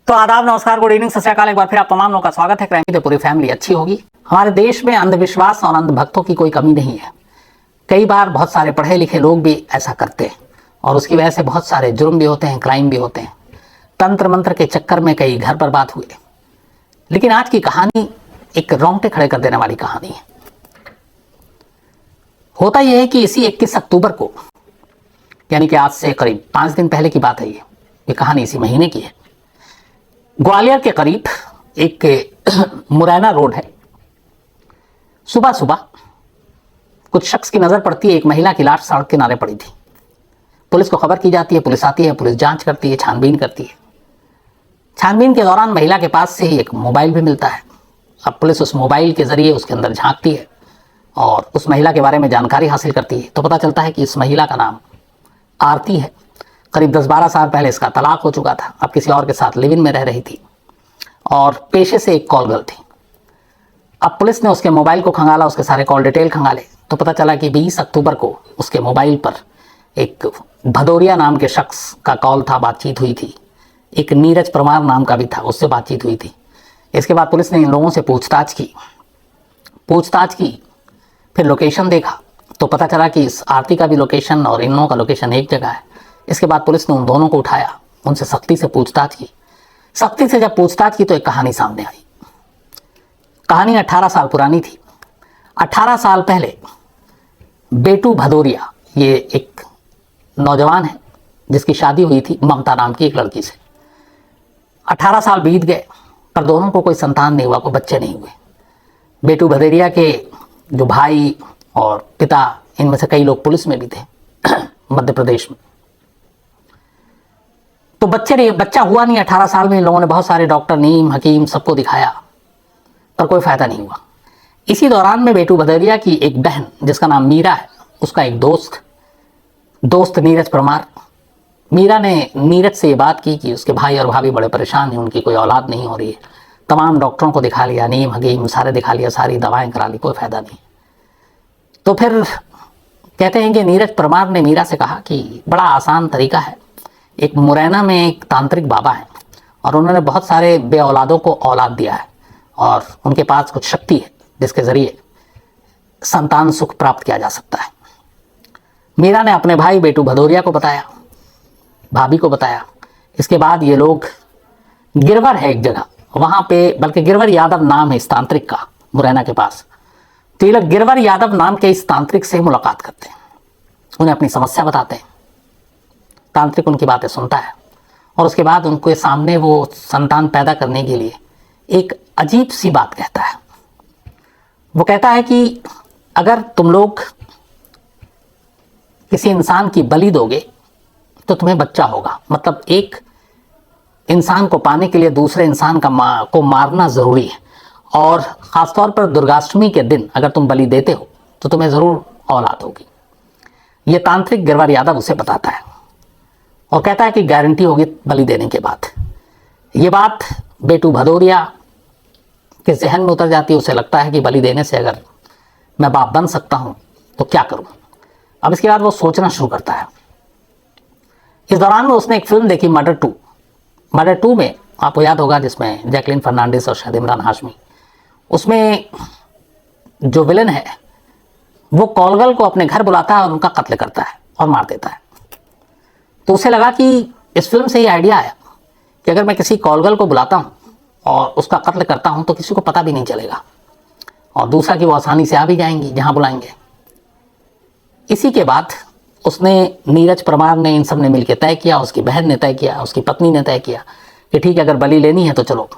तो आदाब, नमस्कार, गुड इवनिंग, सत श्री अकाल। एक बार फिर आप तमाम लोगों का स्वागत है। क्राइम की पूरी फैमिली अच्छी होगी। हमारे देश में अंधविश्वास और अंधभक्तों की कोई कमी नहीं है। कई बार बहुत सारे पढ़े लिखे लोग भी ऐसा करते हैं और उसकी वजह से बहुत सारे जुर्म भी होते हैं, क्राइम भी होते हैं। तंत्र मंत्र के चक्कर में कई घर बर्बाद हुए। लेकिन आज की कहानी एक रोंगटे खड़े कर देने वाली कहानी है। होता यह है कि इसी 21 अक्टूबर को, यानी कि आज से करीब 5 दिन पहले की बात है, ये कहानी इसी महीने की है। ग्वालियर के करीब एक मुरैना रोड है। सुबह सुबह कुछ शख्स की नजर पड़ती है, एक महिला की लाश सड़क किनारे पड़ी थी। पुलिस को खबर की जाती है, पुलिस आती है, पुलिस जांच करती है, छानबीन करती है। छानबीन के दौरान महिला के पास से एक मोबाइल भी मिलता है। अब पुलिस उस मोबाइल के जरिए उसके अंदर झांकती है और उस महिला के बारे में जानकारी हासिल करती है। तो पता चलता है कि इस महिला का नाम आरती है। करीब 10-12 साल पहले इसका तलाक हो चुका था। अब किसी और के साथ लिव इन में रह रही थी और पेशे से एक कॉल गर्ल थी। अब पुलिस ने उसके मोबाइल को खंगाला, उसके सारे कॉल डिटेल खंगाले तो पता चला कि 20 अक्टूबर को उसके मोबाइल पर एक भदौरिया नाम के शख्स का कॉल था, बातचीत हुई थी। एक नीरज परमार नाम का भी था, उससे बातचीत हुई थी। इसके बाद पुलिस ने इन लोगों से पूछताछ की, फिर लोकेशन देखा तो पता चला कि इस आरती का भी लोकेशन और इन लोगों का लोकेशन एक जगह है। इसके बाद पुलिस ने उन दोनों को उठाया, उनसे सख्ती से पूछताछ की। सख्ती से जब पूछताछ की तो एक कहानी सामने आई। कहानी 18 साल पुरानी थी। 18 साल पहले बेटू भदौरिया, ये एक नौजवान है जिसकी शादी हुई थी ममता नाम की एक लड़की से। 18 साल बीत गए पर दोनों को कोई संतान नहीं हुआ, कोई बच्चे नहीं हुए। बेटू भदौरिया के जो भाई और पिता, इनमें से कई लोग पुलिस में भी थे मध्य प्रदेश में। तो बच्चा हुआ नहीं। 18 साल में इन लोगों ने बहुत सारे डॉक्टर, नीम, हकीम सबको दिखाया पर कोई फायदा नहीं हुआ। इसी दौरान में बेटू भदौरिया की एक बहन जिसका नाम मीरा है, उसका एक दोस्त नीरज परमार। मीरा ने नीरज से ये बात की कि उसके भाई और भाभी बड़े परेशान हैं, उनकी कोई औलाद नहीं हो रही है। तमाम डॉक्टरों को दिखा लिया, नीम हकीम सारे दिखा लिया, सारी दवाएं करा ली, कोई फायदा नहीं। तो फिर कहते हैं कि नीरज परमार ने मीरा से कहा कि बड़ा आसान तरीका है। एक मुरैना में एक तांत्रिक बाबा है और उन्होंने बहुत सारे बे औलादों को औलाद दिया है और उनके पास कुछ शक्ति है जिसके जरिए संतान सुख प्राप्त किया जा सकता है। मीरा ने अपने भाई बेटू भदौरिया को बताया, भाभी को बताया। इसके बाद ये लोग, गिरवर है एक जगह वहां पे, बल्कि गिरवर यादव नाम है इस तांत्रिक का, मुरैना के पास। तो ये लोग गिरवर यादव नाम के इस तांत्रिक से मुलाकात करते हैं, उन्हें अपनी समस्या बताते हैं। तांत्रिक उनकी बातें सुनता है और उसके बाद उनके सामने वो संतान पैदा करने के लिए एक अजीब सी बात कहता है। वो कहता है कि अगर तुम लोग किसी इंसान की बलि दोगे तो तुम्हें बच्चा होगा। मतलब एक इंसान को पाने के लिए दूसरे इंसान को मारना जरूरी है और खासतौर पर दुर्गाष्टमी के दिन अगर तुम बलि देते हो तो तुम्हें जरूर औलाद होगी। ये तांत्रिक गिरवर यादव उसे बताता है और कहता है कि गारंटी होगी बलि देने के बाद। ये बात बेटू भदौरिया के जहन में उतर जाती है। उसे लगता है कि बलि देने से अगर मैं बाप बन सकता हूं तो क्या करूं। अब इसके बाद वो सोचना शुरू करता है। इस दौरान में उसने एक फिल्म देखी, मर्डर 2 में, आपको याद होगा, जिसमें जैकलीन फर्नांडिस और शायद इमरान हाशमी। उसमें जो विलन है वो कॉलगर्ल को अपने घर बुलाता है और उनका कत्ल करता है और मार देता है। तो उसे लगा कि इस फिल्म से ये आइडिया आया कि अगर मैं किसी कॉलगर्ल को बुलाता हूँ और उसका कत्ल करता हूँ तो किसी को पता भी नहीं चलेगा और दूसरा कि वो आसानी से आ भी जाएंगी जहाँ बुलाएंगे। इसी के बाद उसने, नीरज परमार ने, इन सब ने मिलकर तय किया, उसकी बहन ने तय किया, उसकी पत्नी ने तय किया कि ठीक है, अगर बलि लेनी है तो चलो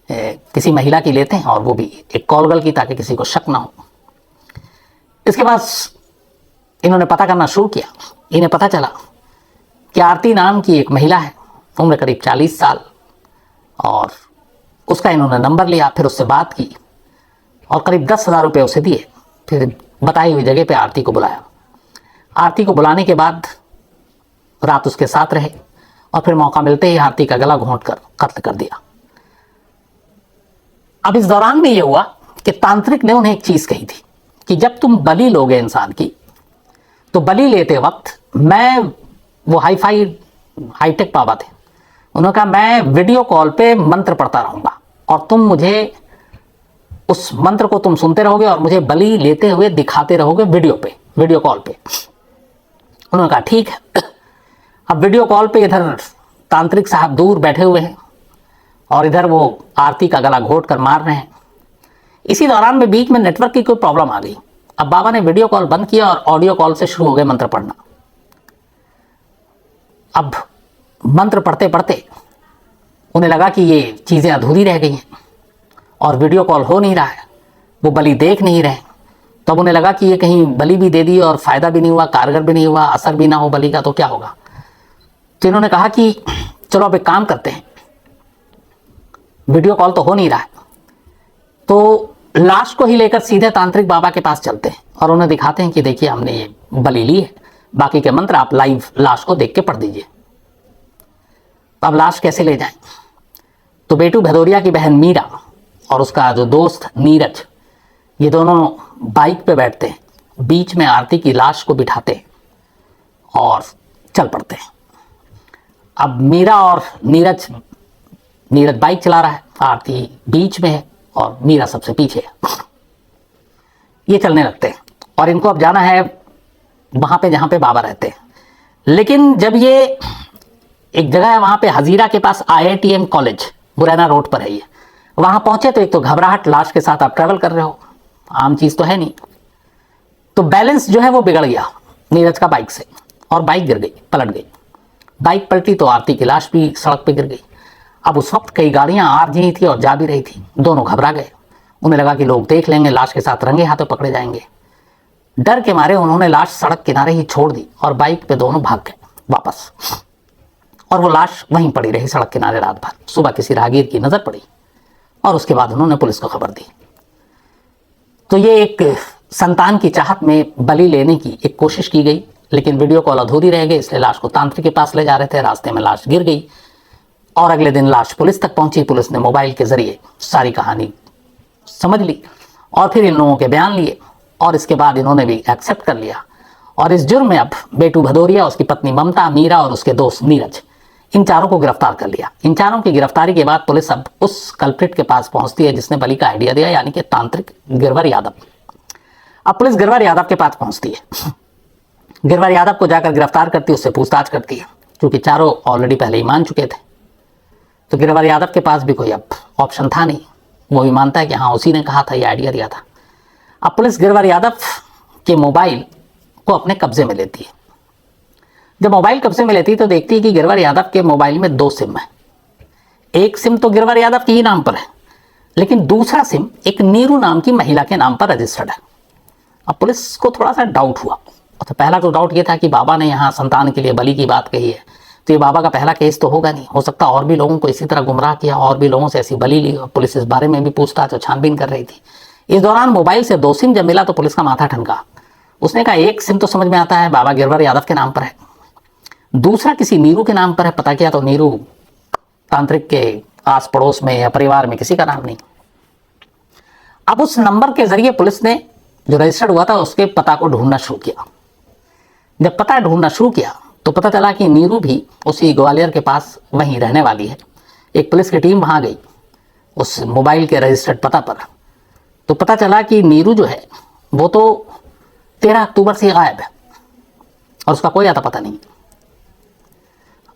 किसी महिला की लेते हैं और वो भी एक कॉलगर्ल की, ताकि किसी को शक ना हो। इसके बाद इन्होंने पता करना शुरू किया। इन्हें पता चला कि आरती नाम की एक महिला है, उम्र करीब 40 साल, और उसका इन्होंने नंबर लिया। फिर उससे बात की और करीब 10,000 रुपये उसे दिए। फिर बताई हुई जगह पे आरती को बुलाया। आरती को बुलाने के बाद रात उसके साथ रहे और फिर मौका मिलते ही आरती का गला घोंट कर कत्ल कर दिया। अब इस दौरान में यह हुआ कि तांत्रिक ने उन्हें एक चीज कही थी कि जब तुम बलि लोगे इंसान की, तो बलि लेते वक्त, मैं वो हाईटेक बाबा थे, उन्होंने कहा मैं वीडियो कॉल पे मंत्र पढ़ता रहूंगा और तुम मुझे उस मंत्र को तुम सुनते रहोगे और मुझे बलि लेते हुए दिखाते रहोगे वीडियो कॉल पे। उन्होंने कहा ठीक है। अब वीडियो कॉल पे इधर तांत्रिक साहब दूर बैठे हुए हैं और इधर वो आरती का गला घोट कर मार रहे हैं। इसी दौरान में बीच में नेटवर्क की कोई प्रॉब्लम आ गई। अब बाबा ने वीडियो कॉल बंद किया और ऑडियो कॉल से शुरू हो गए मंत्र पढ़ना। अब मंत्र पढ़ते पढ़ते उन्हें लगा कि ये चीज़ें अधूरी रह गई हैं और वीडियो कॉल हो नहीं रहा है, वो बलि देख नहीं रहे। तब उन्हें लगा कि ये कहीं बलि भी दे दी और फ़ायदा भी नहीं हुआ, कारगर भी नहीं हुआ, असर भी ना हो बलि का तो क्या होगा। तो इन्होंने कहा कि चलो अब एक काम करते हैं, वीडियो कॉल तो हो नहीं रहा है, तो लाश को ही लेकर सीधे तांत्रिक बाबा के पास चलते हैं और उन्हें दिखाते हैं कि देखिए हमने ये बलि ली है, बाकी के मंत्र आप लाइव लाश को देख के पढ़ दीजिए। अब लाश कैसे ले जाएं? तो बेटू भदौरिया की बहन मीरा और उसका जो दोस्त नीरज, ये दोनों बाइक पे बैठते हैं, बीच में आरती की लाश को बिठाते हैं और चल पड़ते हैं। अब मीरा और नीरज बाइक चला रहा है, आरती बीच में है और मीरा सबसे पीछे है। ये चलने लगते हैं और इनको अब जाना है वहाँ पे जहाँ पे बाबा रहते हैं। लेकिन जब ये एक जगह है वहाँ पे हजीरा के पास IITM कॉलेज मुरैना रोड पर है, ये वहाँ पहुँचे तो एक तो घबराहट, लाश के साथ आप ट्रैवल कर रहे हो, आम चीज़ तो है नहीं, तो बैलेंस जो है वो बिगड़ गया नीरज का बाइक से और बाइक गिर गई, पलट गई। बाइक पलटी तो आरती की लाश भी सड़क पे गिर गई। अब उस वक्त कई गाड़ियां आ रही थी और जा भी रही थी। दोनों घबरा गए, उन्हें लगा कि लोग देख लेंगे, लाश के साथ रंगे हाथों पकड़े जाएंगे। डर के मारे उन्होंने लाश सड़क किनारे ही छोड़ दी और बाइक पे दोनों भाग गए वापस, और वो लाश वहीं पड़ी रही सड़क किनारे रात भर। सुबह किसी राहगीर की नज़र पड़ी और उसके बाद उन्होंने पुलिस को खबर दी। तो ये एक संतान की चाहत में बलि लेने की एक कोशिश की गई, लेकिन वीडियो कॉल अधूरी रह गई, इसलिए लाश को तांत्रिक के पास ले जा रहे थे, रास्ते में लाश गिर गई और अगले दिन लाश पुलिस तक पहुंची। पुलिस ने मोबाइल के जरिए सारी कहानी समझ ली और फिर इन लोगों के बयान लिए और इसके बाद इन्होंने भी एक्सेप्ट कर लिया। और इस जुर्म में अब बेटू भदौरिया, उसकी पत्नी ममता, मीरा और उसके दोस्त नीरज, इन चारों को गिरफ्तार कर लिया। इन चारों की गिरफ्तारी के बाद पुलिस अब उस कल्प्रिट के पास पहुंचती है जिसने बलि का आइडिया दिया, यानी कि तांत्रिक गिरवर यादव। अब पुलिस गिरवर यादव के पास पहुंचती है, गिरवर यादव को जाकर गिरफ्तार करती है, उससे पूछताछ करती है, क्योंकि चारों ऑलरेडी पहले ही मान चुके थे। तो गिरवर यादव के पास भी कोई अब ऑप्शन था नहीं, वो भी मानता है कि हाँ उसी ने कहा था, ये आइडिया दिया था। अब पुलिस गिरवर यादव के मोबाइल को अपने कब्जे में लेती है। जब मोबाइल कब्जे में लेती है तो देखती है कि गिरवर यादव के मोबाइल में 2 सिम है। एक सिम तो गिरवर यादव के ही नाम पर है, लेकिन दूसरा सिम एक नीरू नाम की महिला के नाम पर रजिस्टर्ड है। अब पुलिस को थोड़ा सा डाउट हुआ। तो पहला तो डाउट ये था कि बाबा ने यहाँ संतान के लिए बलि की बात कही है, तो ये बाबा का पहला केस तो होगा नहीं, हो सकता और भी लोगों को इसी तरह गुमराह किया, और भी लोगों से ऐसी बलि ली। पुलिस इस बारे में भी पूछताछ और छानबीन कर रही थी। इस दौरान मोबाइल से 2 सिम जब मिला तो पुलिस का माथा ठनका। उसने कहा एक सिम तो समझ में आता है बाबा गिरवर यादव के नाम पर है, दूसरा किसी नीरू के नाम पर है। पता किया तो नीरू तांत्रिक के आस पड़ोस में या परिवार में किसी का नाम नहीं। अब उस नंबर के जरिए पुलिस ने जो रजिस्टर्ड हुआ था उसके पता को ढूंढना शुरू किया। जब पता ढूंढना शुरू किया तो पता चला कि नीरू भी उसी ग्वालियर के पास वहीं रहने वाली है। एक पुलिस की टीम वहाँ गई उस मोबाइल के रजिस्टर्ड पता पर, तो पता चला कि नीरू जो है वो तो 13 अक्टूबर से गायब है और उसका कोई आता पता नहीं।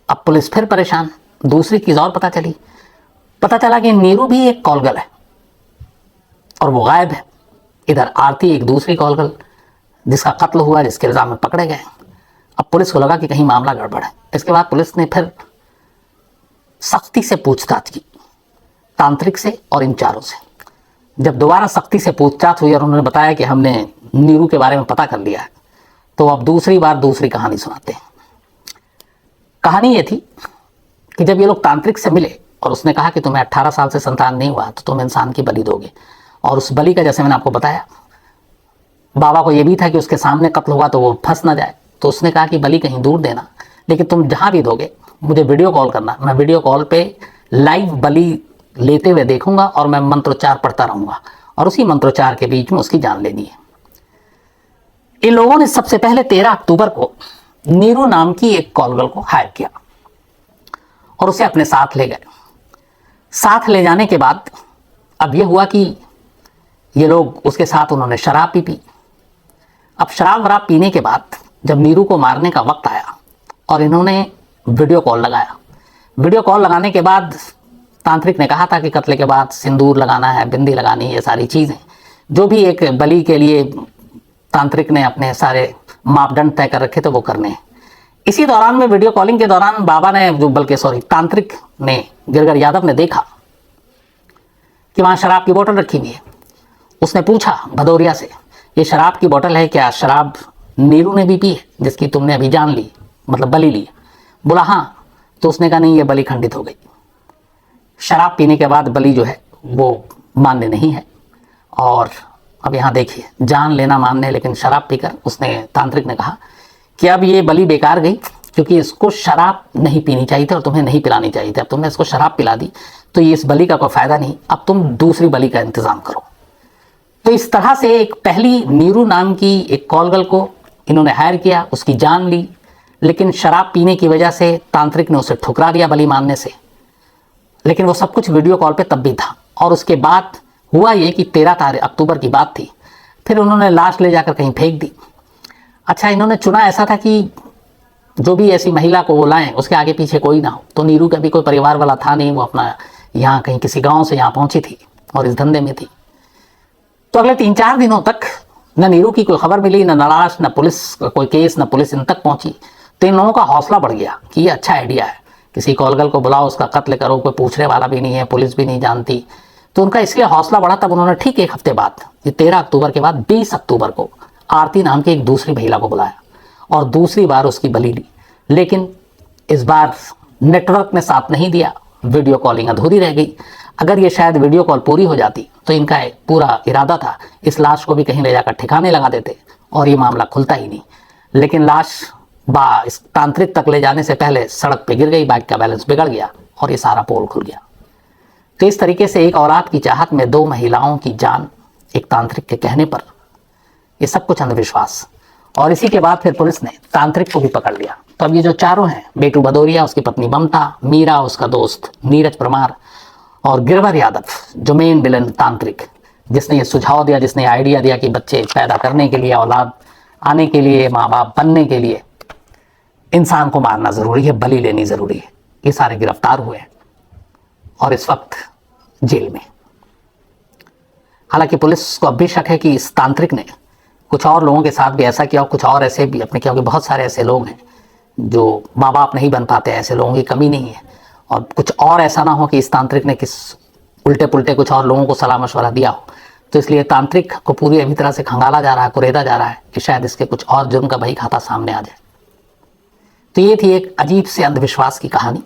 अब पुलिस फिर परेशान, दूसरी चीज़ और पता चला कि नीरू भी एक कॉलगर्ल है और वो गायब है। इधर आरती एक दूसरी कॉलगर्ल जिसका कत्ल हुआ, जिसके इल्ज़ाम में पकड़े गए। अब पुलिस को लगा कि कहीं मामला गड़बड़ है। इसके बाद पुलिस ने फिर सख्ती से पूछताछ की तांत्रिक से और इन चारों से। जब दोबारा सख्ती से पूछताछ हुई और उन्होंने बताया कि हमने नीरू के बारे में पता कर लिया है, तो अब दूसरी बार दूसरी कहानी सुनाते हैं। कहानी ये थी कि जब ये लोग तांत्रिक से मिले और उसने कहा कि तुम्हें 18 साल से संतान नहीं हुआ तो तुम इंसान की बलि दोगे, और उस बलि का जैसे मैंने आपको बताया बाबा को ये भी था कि उसके सामने कत्ल हुआ तो वो फंस ना जाए, तो उसने कहा कि बलि कहीं दूर देना, लेकिन तुम जहाँ भी दोगे मुझे वीडियो कॉल करना, मैं वीडियो कॉल पे लाइव बलि लेते हुए देखूंगा और मैं मंत्रोच्चार पढ़ता रहूंगा और उसी मंत्रोच्चार के बीच में उसकी जान लेनी है। इन लोगों ने सबसे पहले 13 अक्टूबर को नीरू नाम की एक कॉलगर्ल को हायर किया और उसे अपने साथ ले गए। साथ ले जाने के बाद अब यह हुआ कि ये लोग उसके साथ उन्होंने शराब भी पी। अब शराब वराब पीने के बाद जब नीरू को मारने का वक्त आया और इन्होंने वीडियो कॉल लगाया, वीडियो कॉल लगाने के बाद तांत्रिक ने कहा था कि कत्ले के बाद सिंदूर लगाना है, बिंदी लगानी है, ये सारी चीज़ें जो भी एक बलि के लिए तांत्रिक ने अपने सारे मापदंड तय कर रखे थे वो करने हैं। इसी दौरान में वीडियो कॉलिंग के दौरान बाबा ने तांत्रिक ने, गिरगर यादव ने देखा कि वहाँ शराब की बोतल रखी हुई है। उसने पूछा भदौरिया से, ये शराब की बोतल है क्या? शराब नीरू ने भी पी है जिसकी तुमने अभी जान ली, मतलब बलि ली? बोला हाँ। तो उसने कहा नहीं, ये बलि खंडित हो गई। शराब पीने के बाद बलि जो है वो मान्य नहीं है। और अब यहाँ देखिए, जान लेना मान्य है, लेकिन शराब पीकर उसने, तांत्रिक ने कहा कि अब ये बलि बेकार गई क्योंकि इसको शराब नहीं पीनी चाहिए थी और तुम्हें नहीं पिलानी चाहिए थी। अब तुमने इसको शराब पिला दी तो ये इस बलि का कोई फायदा नहीं, अब तुम दूसरी बलि का इंतजाम करो। तो इस तरह से एक पहली नीरू नाम की एक कॉल गर्ल को इन्होंने हायर किया, उसकी जान ली, लेकिन शराब पीने की वजह से तांत्रिक ने उसे ठुकरा दिया बलि मानने से। लेकिन वो सब कुछ वीडियो कॉल पे तब भी था। और उसके बाद हुआ ये कि 13 अक्टूबर की बात थी, फिर उन्होंने लाश ले जाकर कहीं फेंक दी। अच्छा, इन्होंने चुना ऐसा था कि जो भी ऐसी महिला को वो लाएं उसके आगे पीछे कोई ना हो। तो नीरू का भी कोई परिवार वाला था नहीं, वो अपना यहाँ कहीं किसी गांव से यहाँ पहुंची थी और इस धंधे में थी। तो अगले 3-4 दिनों तक न नीरू की कोई खबर मिली, न लाश, न पुलिस कोई केस, न पुलिस इन तक पहुंची। तो इन लोगों का हौसला बढ़ गया कि ये अच्छा आइडिया है, किसी कॉलगल को बुलाओ, उसका कत्ल करो, कोई पूछने वाला भी नहीं है, पुलिस भी नहीं जानती। तो उनका इसलिए हौसला बढ़ा। तब उन्होंने ठीक 1 हफ्ते बाद, ये 13 अक्टूबर के बाद 20 अक्टूबर को आरती नाम की एक दूसरी महिला को बुलाया और दूसरी बार उसकी बलि ली। लेकिन इस बार नेटवर्क ने साथ नहीं दिया, वीडियो कॉलिंग अधूरी रह गई। अगर ये शायद वीडियो कॉल पूरी हो जाती तो इनका पूरा इरादा था इस लाश को भी कहीं ले जाकर ठिकाने लगा देते और ये मामला खुलता ही नहीं। लेकिन लाश इस तांत्रिक तक ले जाने से पहले सड़क पे गिर गई, बाइक का बैलेंस बिगड़ गया और ये सारा पोल खुल गया। तो इस तरीके से एक औलाद की चाहत में 2 महिलाओं की जान एक तांत्रिक के कहने पर, ये सब कुछ अंधविश्वास। और इसी के बाद फिर पुलिस ने तांत्रिक को भी पकड़ लिया। तो अब ये जो चारों हैं, बेटू भदौरिया, उसकी पत्नी ममता, मीरा, उसका दोस्त नीरज परमार और गिरवर यादव, जो मेन विलन तांत्रिक, जिसने ये सुझाव दिया, जिसने आइडिया दिया कि बच्चे पैदा करने के लिए, औलाद आने के लिए, माँ बाप बनने के लिए इंसान को मारना ज़रूरी है, बलि लेनी ज़रूरी है, ये सारे गिरफ्तार हुए हैं और इस वक्त जेल में। हालांकि पुलिस को अब भी शक है कि इस तांत्रिक ने कुछ और लोगों के साथ भी ऐसा किया और कुछ और ऐसे भी अपने, क्योंकि बहुत सारे ऐसे लोग हैं जो माँ बाप नहीं बन पाते, ऐसे लोगों की कमी नहीं है। और कुछ और ऐसा ना हो कि इस तांत्रिक ने किस उल्टे पुल्टे कुछ और लोगों को सलाह मशवरा दिया हो। तो इसलिए तांत्रिक को पूरी अभी तरह से खंगाला जा रहा है, कुरेदा जा रहा है कि शायद इसके कुछ और जुर्म का बही खाता सामने आ जाए। तो ये थी एक अजीब से अंधविश्वास की कहानी।